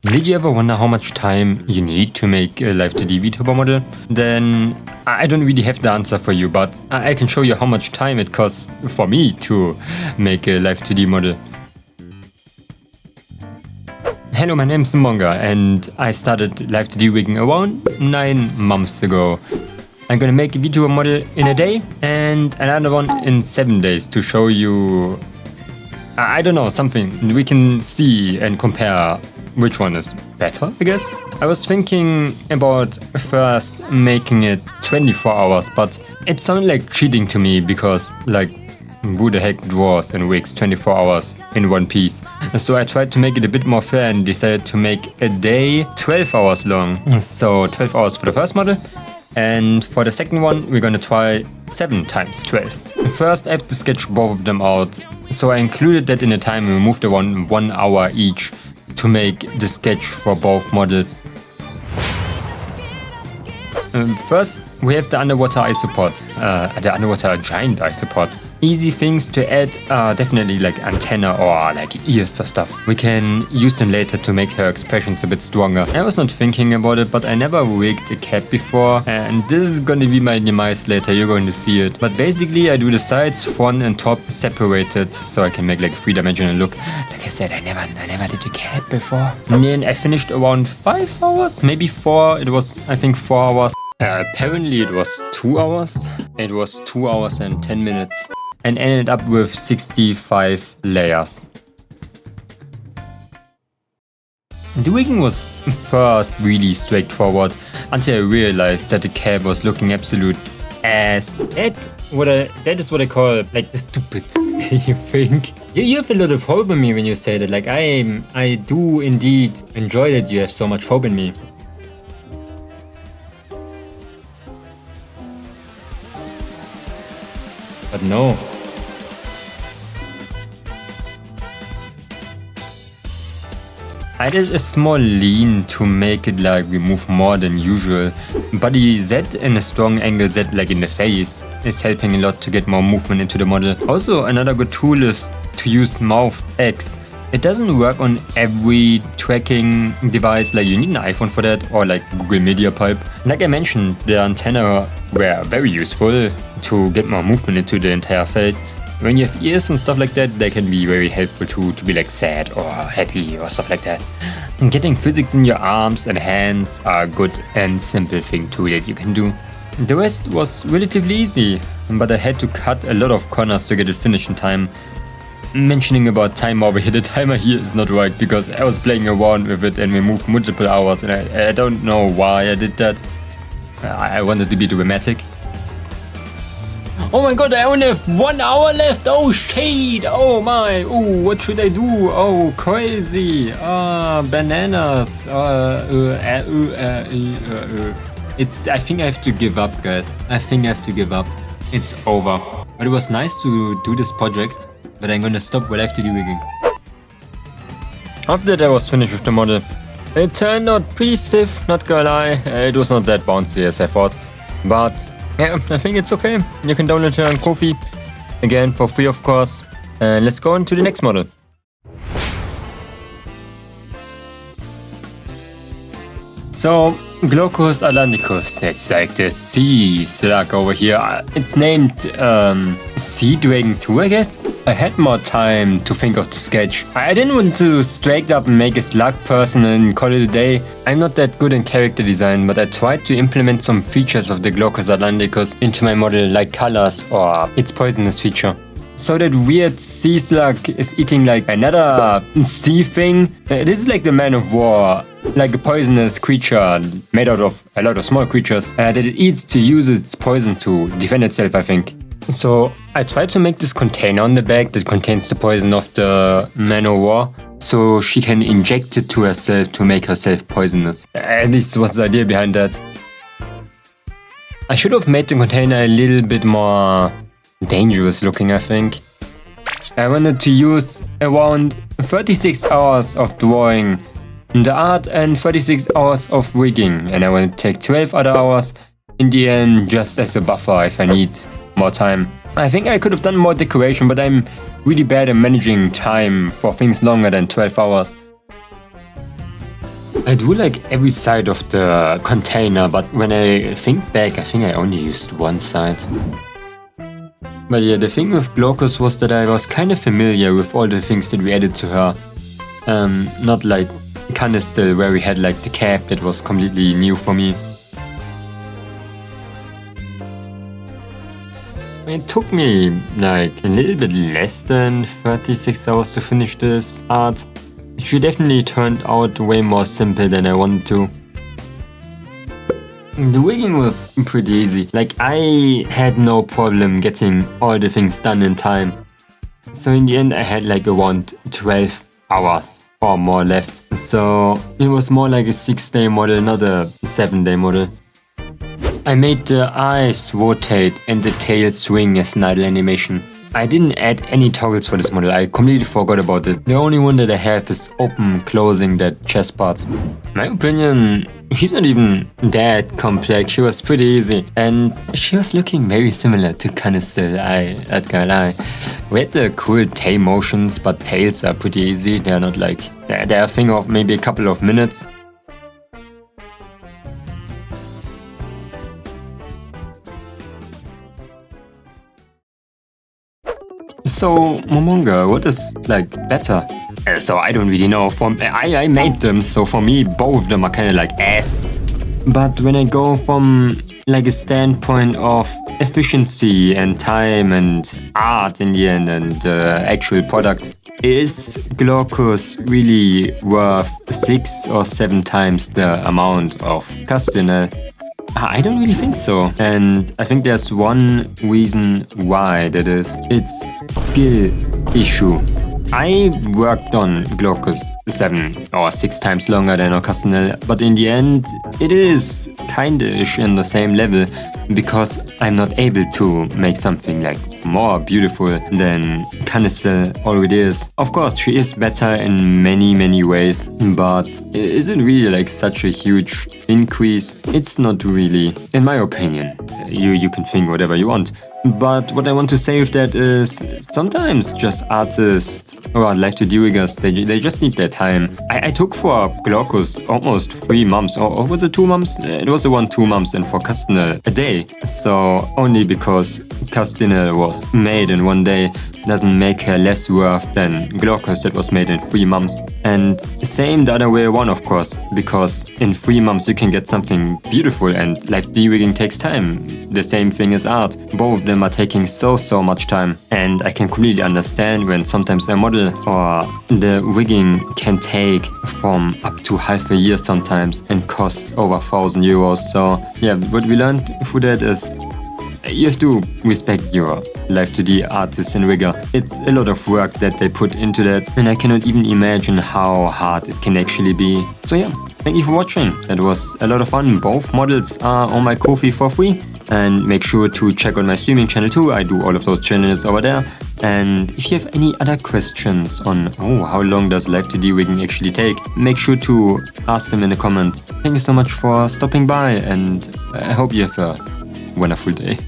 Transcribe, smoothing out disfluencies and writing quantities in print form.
Did you ever wonder how much time you need to make a live 2D Vtuber model? Then I don't really have the answer for you, but I can show you how much time it costs for me to make a live 2D model. Hello, my name is Monga and I started live 2D rigging around 9 months ago. I'm gonna make a Vtuber model in a day and another one in 7 days to show you, I don't know, something we can see and compare which one is better, I guess. I was thinking about first making it 24 hours, but it sounded like cheating to me because, like, who the heck draws and rigs 24 hours in one piece? So I tried to make it a bit more fair and decided to make a day 12 hours long. So 12 hours for the first model, and for the second one we're gonna try 7 times 12. First I have to sketch both of them out, so I included that in the time and removed around 1 hour each to make the sketch for both models. First we have the underwater eye support, the underwater giant eye support. Easy things to add are definitely like antenna or like ears or stuff. We can use them later to make her expressions a bit stronger. I was not thinking about it, but I never rigged a cap before, and this is gonna be my demise later, you're going to see it. But basically I do the sides, front and top separated so I can make like a 3-dimensional look. Like I said, I never did a cap before. And then I finished around 5 hours, maybe 4, it was I think 4 hours. Apparently it was 2 hours. It was 2 hours and 10 minutes. And ended up with 65 layers. The rigging was first really straightforward until I realized that the cap was looking absolute ass. That is what I call like the stupid you think. You have a lot of hope in me when you say that. Like I do indeed enjoy that you have so much hope in me. But no. I did a small lean to make it like we move more than usual. Body Z and a strong angle Z like in the face is helping a lot to get more movement into the model. Also another good tool is to use mouth X. It doesn't work on every tracking device, like you need an iPhone for that or like Google Media Pipe. Like I mentioned, the antenna were very useful to get more movement into the entire face. When you have ears and stuff like that, they can be very helpful too, to be like sad or happy or stuff like that. And getting physics in your arms and hands are a good and simple thing too that you can do. The rest was relatively easy, but I had to cut a lot of corners to get it finished in time. Mentioning about time over here, the timer here is not right because I was playing around with it and we moved multiple hours and I don't know why I did that. I wanted to be dramatic. Oh my god, I only have 1 hour left. Oh shit. Oh my. Oh, what should I do? Oh, crazy. Bananas. I think I have to give up, guys. I think I have to give up. It's over. But it was nice to do this project, but I'm gonna stop what I have to do rigging. After that I was finished with the model. It turned out pretty stiff, not gonna lie. It was not that bouncy as I thought. But yeah, I think it's okay. You can download it on Ko-fi. Again, for free of course. And let's go on to the next model. So, Glaucus Atlanticus, it's like the sea slug over here. It's named Sea Dragon 2, I guess? I had more time to think of the sketch. I didn't want to straight up make a slug person and call it a day. I'm not that good in character design, but I tried to implement some features of the Glaucus Atlanticus into my model, like colors or its poisonous feature. So that weird sea slug is eating like another sea thing. This is like the man of war, like a poisonous creature made out of a lot of small creatures that it eats to use its poison to defend itself, I think. So I tried to make this container on the back that contains the poison of the man of war, so she can inject it to herself to make herself poisonous. At least was the idea behind that. I should have made the container a little bit more dangerous looking, I think. I wanted to use around 36 hours of drawing the art and 36 hours of rigging, and I want to take 12 other hours in the end just as a buffer if I need more time. I think I could have done more decoration, but I'm really bad at managing time for things longer than 12 hours. I do like every side of the container, but when I think back, I think I only used one side. But yeah, the thing with Glaucus was that I was kind of familiar with all the things that we added to her. Not like Canistel, where we had like the cap that was completely new for me. It took me like a little bit less than 36 hours to finish this art. She definitely turned out way more simple than I wanted to. The wigging was pretty easy. Like, I had no problem getting all the things done in time. So in the end I had like around 12 hours or more left. So it was more like a 6-day model, not a 7-day model. I made the eyes rotate and the tail swing as an idle animation. I didn't add any toggles for this model, I completely forgot about it. The only one that I have is open closing that chest part. My opinion, she's not even that complex, she was pretty easy. And she was looking very similar to Canistel, not gonna lie. We had the cool tail motions, but tails are pretty easy, they're not like... They're a thing of maybe a couple of minutes. So, Momonga, what is like better? So I don't really know. I made them, so for me both of them are kind of like ass. But when I go from like a standpoint of efficiency and time and art in the end and actual product, is Glaucus really worth 6 or 7 times the amount of Canistel? I don't really think so, and I think there's one reason why that is. It's skill issue. I worked on Glaucus 7 or 6 times longer than on Canistel, but in the end it is kinda-ish in the same level because I'm not able to make something like more beautiful than Canistel already is. Of course, she is better in many ways, but is it really like such a huge increase? It's not really, in my opinion. You can think whatever you want. But what I want to say with that is sometimes just artists or live 2D riggers, they just need their time. I took for Glaucus almost 3 months, or was it 2 months? It was around 2 months, and for Canistel a day. So only because Canistel was made in 1 day doesn't make her less worth than Glaucus that was made in 3 months. And same the other way around, of course, because in 3 months you can get something beautiful, and live 2D rigging takes time. The same thing as art. Both of them are taking so much time, and I can completely understand when sometimes a model or the rigging can take from up to half a year sometimes and cost over 1,000 euros. So yeah, what we learned through that is you have to respect your live 2D artist and rigger. It's a lot of work that they put into that, and I cannot even imagine how hard it can actually be. So yeah, thank you for watching. That was a lot of fun. Both models are on my Ko-fi for free. And make sure to check out my streaming channel too, I do all of those channels over there. And if you have any other questions on how long does live 2D rigging actually take, make sure to ask them in the comments. Thank you so much for stopping by, and I hope you have a wonderful day.